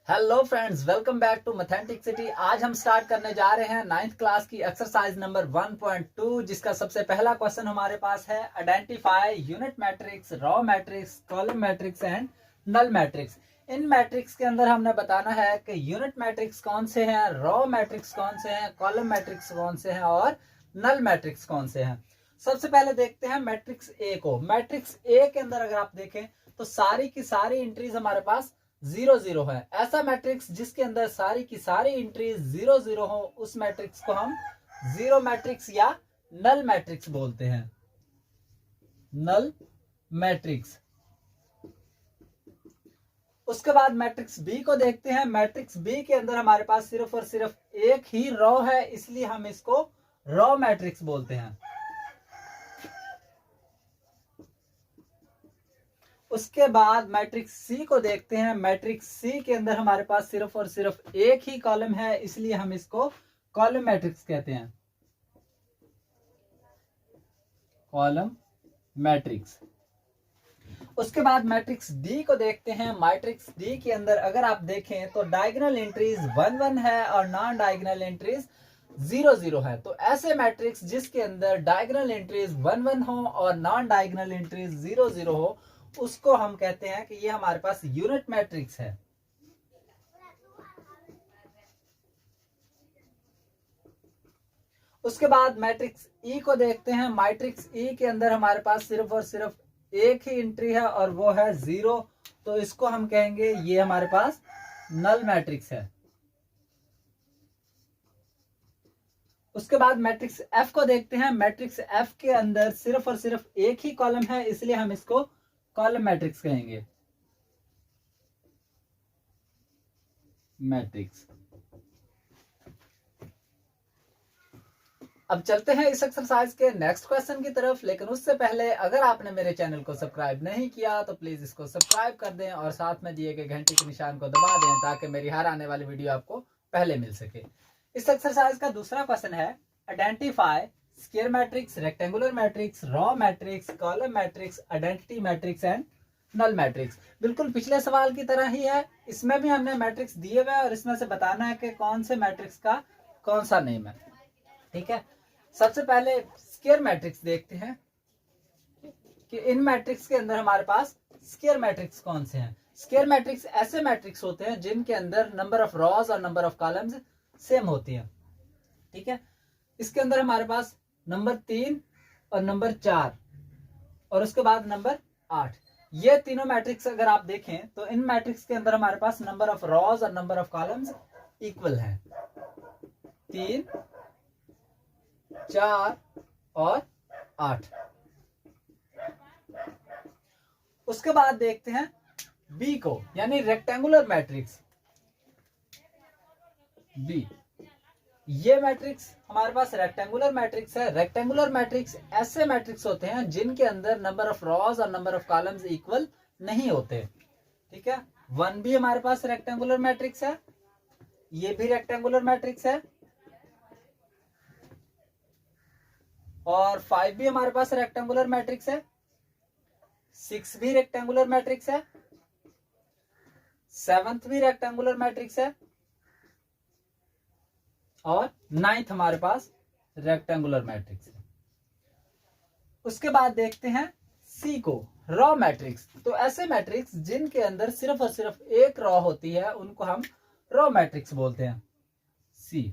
Hello friends, welcome back to मैथमेटिक्सिटी। आज हम स्टार्ट करने जा रहे हैं 9th क्लास की एक्सरसाइज नंबर 1.2, जिसका सबसे पहला क्वेश्चन हमारे पास है identify unit matrix, row matrix, column matrix and null matrix. इन मैट्रिक्स के अंदर हमने बताना है कि यूनिट मैट्रिक्स कौन से हैं, रॉ मैट्रिक्स कौन से हैं, कॉलम मैट्रिक्स कौन से हैं और नल मैट्रिक्स कौन से हैं। सबसे पहले देखते हैं मैट्रिक्स ए को। मैट्रिक्स ए के अंदर अगर आप देखें तो सारी की सारी एंट्रीज हमारे पास 0 0 है। ऐसा मैट्रिक्स जिसके अंदर सारी की सारी एंट्रीज 0 0 हो, उस मैट्रिक्स को हम जीरो मैट्रिक्स या नल मैट्रिक्स बोलते हैं। Null matrix. उसके बाद मैट्रिक्स बी को देखते हैं। मैट्रिक्स बी के अंदर हमारे पास सिर्फ और सिर्फ एक ही रॉ है, इसलिए हम इसको रॉ मैट्रिक्स बोलते हैं। उसके बाद मैट्रिक्स सी को देखते हैं। मैट्रिक्स सी के अंदर हमारे पास सिर्फ और सिर्फ एक ही कॉलम है, इसलिए हम इसको कॉलम मैट्रिक्स कहते हैं। Column matrix. उसके बाद मैट्रिक्स डी को देखते हैं। मैट्रिक्स डी के अंदर अगर आप देखें तो डायगोनल एंट्रीज 1 1 है और नॉन डायगोनल एंट्रीज 0 0 है। तो ऐसे मैट्रिक्स जिसके अंदर डायगोनल एंट्रीज 1 1 हो और नॉन डायगोनल एंट्रीज 0 0 हो, उसको हम कहते हैं कि ये हमारे पास यूनिट मैट्रिक्स है। उसके बाद मैट्रिक्स ई को देखते हैं। मैट्रिक्स ई के अंदर हमारे पास सिर्फ और सिर्फ एक ही एंट्री है और वो है 0, तो इसको हम कहेंगे ये हमारे पास नल मैट्रिक्स है। उसके बाद मैट्रिक्स एफ को देखते हैं। मैट्रिक्स एफ के अंदर सिर्फ और सिर्फ एक ही कॉलम है, इसलिए हम इसको कॉलम मैट्रिक्स कहेंगे। मैट्रिक्स। अब चलते हैं इस एक्सरसाइज के नेक्स्ट क्वेश्चन की तरफ, लेकिन उससे पहले अगर आपने मेरे चैनल को सब्सक्राइब नहीं किया तो प्लीज इसको सब्सक्राइब कर दें और साथ में दिए गए घंटे के निशान को दबा दें ताकि मेरी हर आने वाली वीडियो आपको पहले मिल सके। इस एक्सरसाइज का दूसरा क्वेश्चन है identify square matrix, rectangular matrix, row matrix, column matrix, identity matrix and null matrix. बिल्कुल पिछले सवाल की तरह ही है, इसमें भी हमने मैट्रिक्स दिए हुए हैं और इसमें से बताना है कि कौन से मैट्रिक्स का कौन सा नेम है। ठीक है, सबसे पहले स्क्वायर मैट्रिक्स देखते हैं कि इन मैट्रिक्स के अंदर हमारे पास स्क्वायर मैट्रिक्स कौन से हैं। स्क्वायर मैट्रिक्स ऐसे मैट्रिक्स होते हैं जिनके अंदर नंबर ऑफ रॉज और नंबर ऑफ कॉलम्स सेम होती हैं। ठीक है, इसके अंदर हमारे पास नंबर 3 और नंबर 4 और उसके बाद नंबर 8, ये तीनों मैट्रिक्स अगर आप देखें तो इन मैट्रिक्स के अंदर हमारे पास नंबर ऑफ रॉज और नंबर ऑफ कॉलम्स इक्वल है। 3, 4 और 8। उसके बाद देखते हैं बी को, यानी रेक्टेंगुलर मैट्रिक्स बी। ये मैट्रिक्स हमारे पास रेक्टेंगुलर मैट्रिक्स है। रेक्टेंगुलर मैट्रिक्स ऐसे मैट्रिक्स होते हैं जिनके अंदर नंबर ऑफ रॉज और नंबर ऑफ कॉलम्स इक्वल नहीं होते। ठीक है, 1 भी हमारे पास रेक्टेंगुलर मैट्रिक्स है, ये भी रेक्टेंगुलर मैट्रिक्स है और 5 भी हमारे पास रेक्टेंगुलर मैट्रिक्स है, 6 भी रेक्टेंगुलर मैट्रिक्स है, 7th भी रेक्टेंगुलर मैट्रिक्स है और 9th हमारे पास रेक्टेंगुलर मैट्रिक्स है। उसके बाद देखते हैं सी को, रॉ मैट्रिक्स। तो ऐसे मैट्रिक्स जिनके अंदर सिर्फ और सिर्फ एक रॉ होती है उनको हम रॉ मैट्रिक्स बोलते हैं। सी।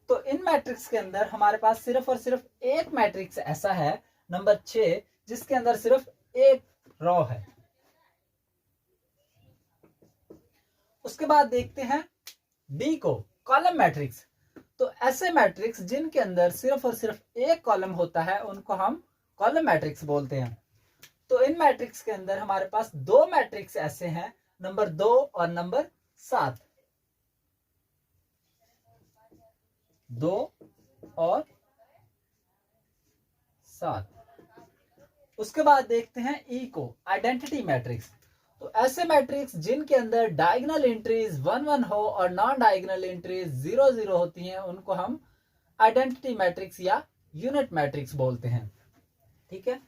तो इन मैट्रिक्स के अंदर हमारे पास सिर्फ और सिर्फ एक मैट्रिक्स ऐसा है, नंबर 6, जिसके अंदर सिर्फ एक रॉ है। उसके बाद देखते हैं डी को, कॉलम मैट्रिक्स। तो ऐसे मैट्रिक्स जिनके अंदर सिर्फ और सिर्फ एक कॉलम होता है उनको हम कॉलम मैट्रिक्स बोलते हैं। तो इन मैट्रिक्स के अंदर हमारे पास 2 मैट्रिक्स ऐसे हैं, नंबर 2 और नंबर 7। 2 और 7। उसके बाद देखते हैं ई को, आइडेंटिटी मैट्रिक्स। तो ऐसे मैट्रिक्स जिनके अंदर डायगोनल एंट्रीज 1 1 हो और नॉन डायगोनल एंट्रीज 0 0 होती हैं उनको हम आइडेंटिटी मैट्रिक्स या यूनिट मैट्रिक्स बोलते हैं। ठीक है,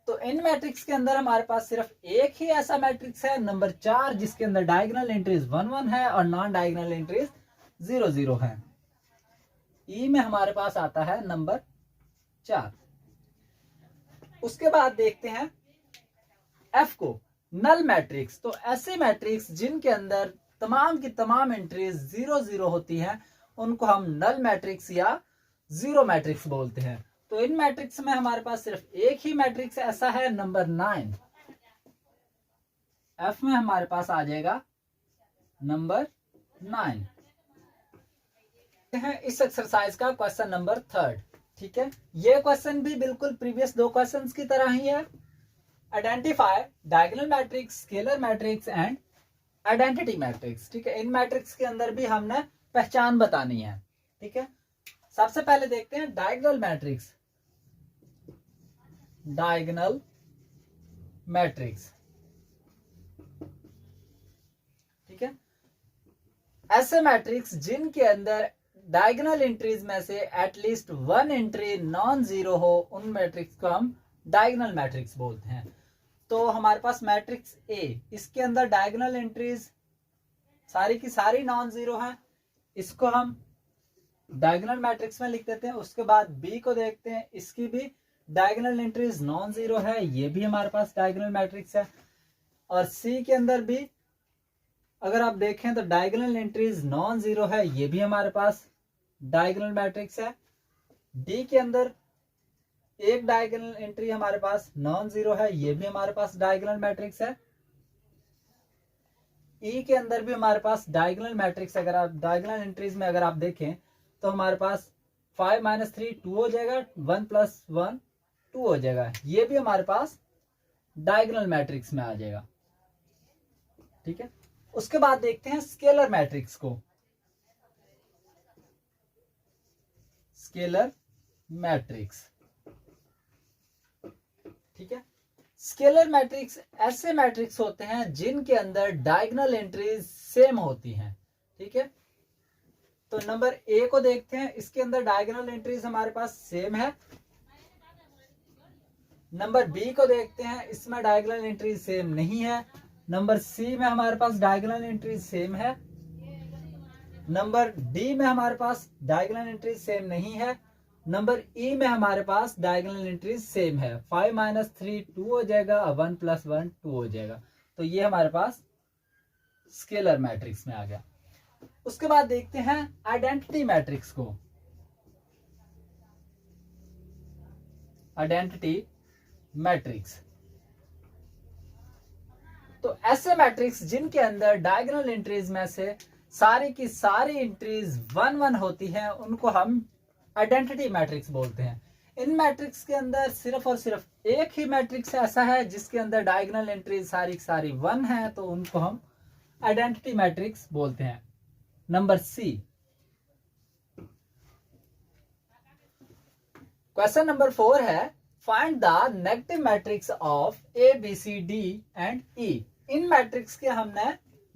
तो इन मैट्रिक्स के अंदर हमारे पास सिर्फ एक ही ऐसा मैट्रिक्स है नंबर 4 जिसके अंदर डायगोनल एंट्रीज 1 1 है और नॉन डायगोनल एंट्रीज 0 0 है। ई में हमारे पास आता है नंबर 4। उसके बाद देखते हैं एफ को, नल मैट्रिक्स। तो ऐसे मैट्रिक्स जिनके अंदर तमाम की तमाम एंट्रीज 0 0 होती हैं उनको हम नल मैट्रिक्स या जीरो मैट्रिक्स बोलते हैं। तो इन मैट्रिक्स में हमारे पास सिर्फ एक ही मैट्रिक्स ऐसा है नंबर 9। एफ में हमारे पास आ जाएगा नंबर 9 है। इस एक्सरसाइज का क्वेश्चन नंबर 3। ठीक है, ये क्वेश्चन भी बिल्कुल प्रीवियस 2 क्वेश्चंस की तरह ही है। Identify diagonal matrix, scalar matrix and identity matrix. ठीक है, इन मैट्रिक्स के अंदर भी हमने पहचान बतानी है। ठीक है, सबसे पहले देखते हैं डायगोनल मैट्रिक्स। डायगोनल मैट्रिक्स, ठीक है, ऐसे मैट्रिक्स जिनके अंदर डायगोनल एंट्रीज में से एटलीस्ट 1 एंट्री नॉन जीरो हो, उन मैट्रिक्स को हम डायगोनल मैट्रिक्स बोलते हैं। तो हमारे पास मैट्रिक्स ए, इसके अंदर डायगोनल एंट्रीज सारी की सारी नॉन जीरो है, इसको हम डायगोनल मैट्रिक्स में लिख देते हैं। उसके बाद बी को देखते हैं, इसकी भी डायगोनल एंट्रीज नॉन जीरो है, ये भी हमारे पास डायगोनल मैट्रिक्स है। और सी के अंदर भी अगर आप देखें तो डायगोनल एंट्रीज नॉन जीरो है, ये भी हमारे पास डायगोनल मैट्रिक्स है। डी के अंदर एक डायगोनल एंट्री हमारे पास नॉन जीरो है, ये भी हमारे पास डायगोनल मैट्रिक्स है। ई के अंदर भी हमारे पास डायगोनल मैट्रिक्स, अगर आप डायगोनल एंट्रीज में अगर आप देखें तो हमारे पास 5 - 3 2 हो जाएगा, 1 + 1 2 हो जाएगा, ये भी हमारे पास डायगोनल मैट्रिक्स में आ जाएगा। ठीक है, उसके बाद देखते हैं स्केलर मैट्रिक्स को। स्केलर मैट्रिक्स, ठीक है, स्केलर मैट्रिक्स ऐसे मैट्रिक्स होते हैं जिनके अंदर डायगोनल एंट्रीज सेम होती हैं। ठीक है, तो नंबर ए को देखते हैं, इसके अंदर डायगोनल एंट्रीज हमारे पास सेम है। नंबर बी को देखते हैं, इसमें डायगोनल एंट्रीज सेम नहीं है। नंबर सी में हमारे पास डायगोनल एंट्रीज सेम है। नंबर डी में हमारे पास डायगोनल एंट्रीज सेम नहीं है। नंबर ई में हमारे पास डायगोनल एंट्रीज सेम है। 5 - 3 2 हो जाएगा, 1 + 1 2 हो जाएगा। तो ये हमारे पास स्केलर मैट्रिक्स में आ गया। उसके बाद देखते हैं आइडेंटिटी मैट्रिक्स को। आइडेंटिटी मैट्रिक्स, तो ऐसे मैट्रिक्स जिनके अंदर डायगोनल एंट्रीज में से सारी की सारी एंट्रीज 1 1 होती हैं उनको हम आइडेंटिटी मैट्रिक्स बोलते हैं। इन मैट्रिक्स के अंदर सिर्फ और सिर्फ एक ही मैट्रिक्स ऐसा है जिसके अंदर डायगोनल एंट्रीज सारी की सारी 1 है, तो उनको हम आइडेंटिटी मैट्रिक्स बोलते हैं। नंबर सी, क्वेश्चन नंबर 4 है find the negative matrix of A B C D and E. इन मैट्रिक्स के हमने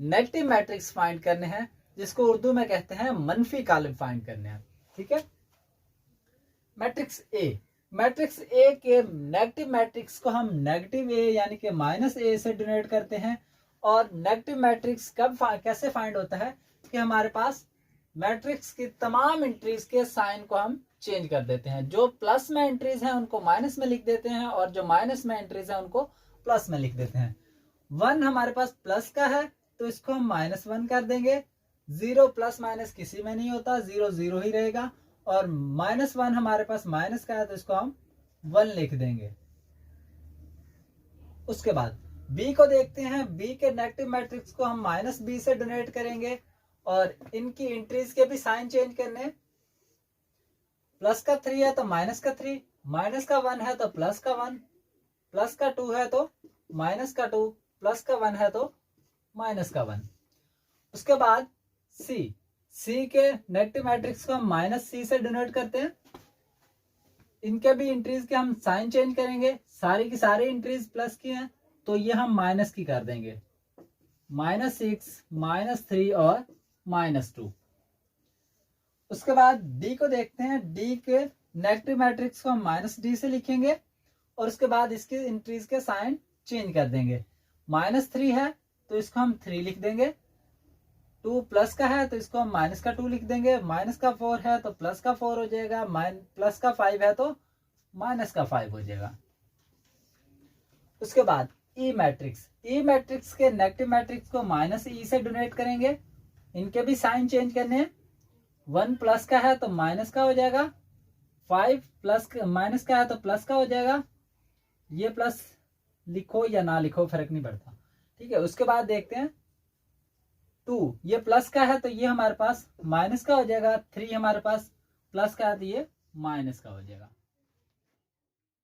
नेगेटिव मैट्रिक्स फाइंड करने हैं, जिसको उर्दू में कहते हैं मनफी कॉलम फाइंड करने हैं। ठीक है, मैट्रिक्स ए, मैट्रिक्स ए के नेगेटिव मैट्रिक्स को हम नेगेटिव ए यानी कि -a से डिनोट करते हैं। और नेगेटिव मैट्रिक्स कब कैसे फाइंड होता है कि हमारे पास मैट्रिक्स की तमाम एंट्रीज के साइन को हम चेंज कर देते हैं। जो प्लस में एंट्रीज हैं उनको माइनस में लिख देते हैं और जो माइनस में एंट्रीज हैं उनको प्लस में लिख देते हैं। 1 हमारे पास प्लस का है तो इसको हम -1 कर देंगे। 0 ± किसी में नहीं होता, 0 0 ही रहेगा। और -1 हमारे पास माइनस का है तो इसको हम 1 लिख देंगे। उसके बाद बी को देखते हैं, बी के नेगेटिव मैट्रिक्स को हम -b से डोनेट करेंगे और इनकी एंट्रीज के भी साइन चेंज करने। प्लस का 3 है तो माइनस का 3, माइनस का 1 है तो प्लस का 1, प्लस का 2 है तो माइनस का 2, प्लस का 1 है तो माइनस का 1। उसके बाद सी के नेगेटिव मैट्रिक्स को हम -c से डिनोट करते हैं। इनके भी एंट्रीज के हम साइन चेंज करेंगे। सारी की सारी एंट्रीज प्लस की हैं तो ये हम माइनस की कर देंगे, -6, -3 और -2। उसके बाद डी को देखते हैं, डी के नेगेटिव मैट्रिक्स को हम -d से लिखेंगे और उसके बाद इसकी इंट्रीज के साइन चेंज कर देंगे। -3 है तो इसको हम 3 लिख देंगे, 2 प्लस का है तो इसको हम माइनस का 2 लिख देंगे, माइनस का 4 है तो प्लस का 4 हो जाएगा, प्लस का 5 है तो माइनस का 5 हो जाएगा। उसके बाद ई मैट्रिक्स, ई मैट्रिक्स के नेगेटिव मैट्रिक्स को -e से डोनेट करेंगे, इनके भी साइन चेंज करने हैं। 1 प्लस का है तो माइनस का हो जाएगा, 5 प्लस माइनस का है तो प्लस का हो जाएगा। ये प्लस लिखो या ना लिखो फर्क नहीं पड़ता, ठीक है। उसके बाद देखते हैं 2, ये प्लस का है तो ये हमारे पास माइनस का हो जाएगा, 3 हमारे पास प्लस का है तो ये माइनस का हो जाएगा।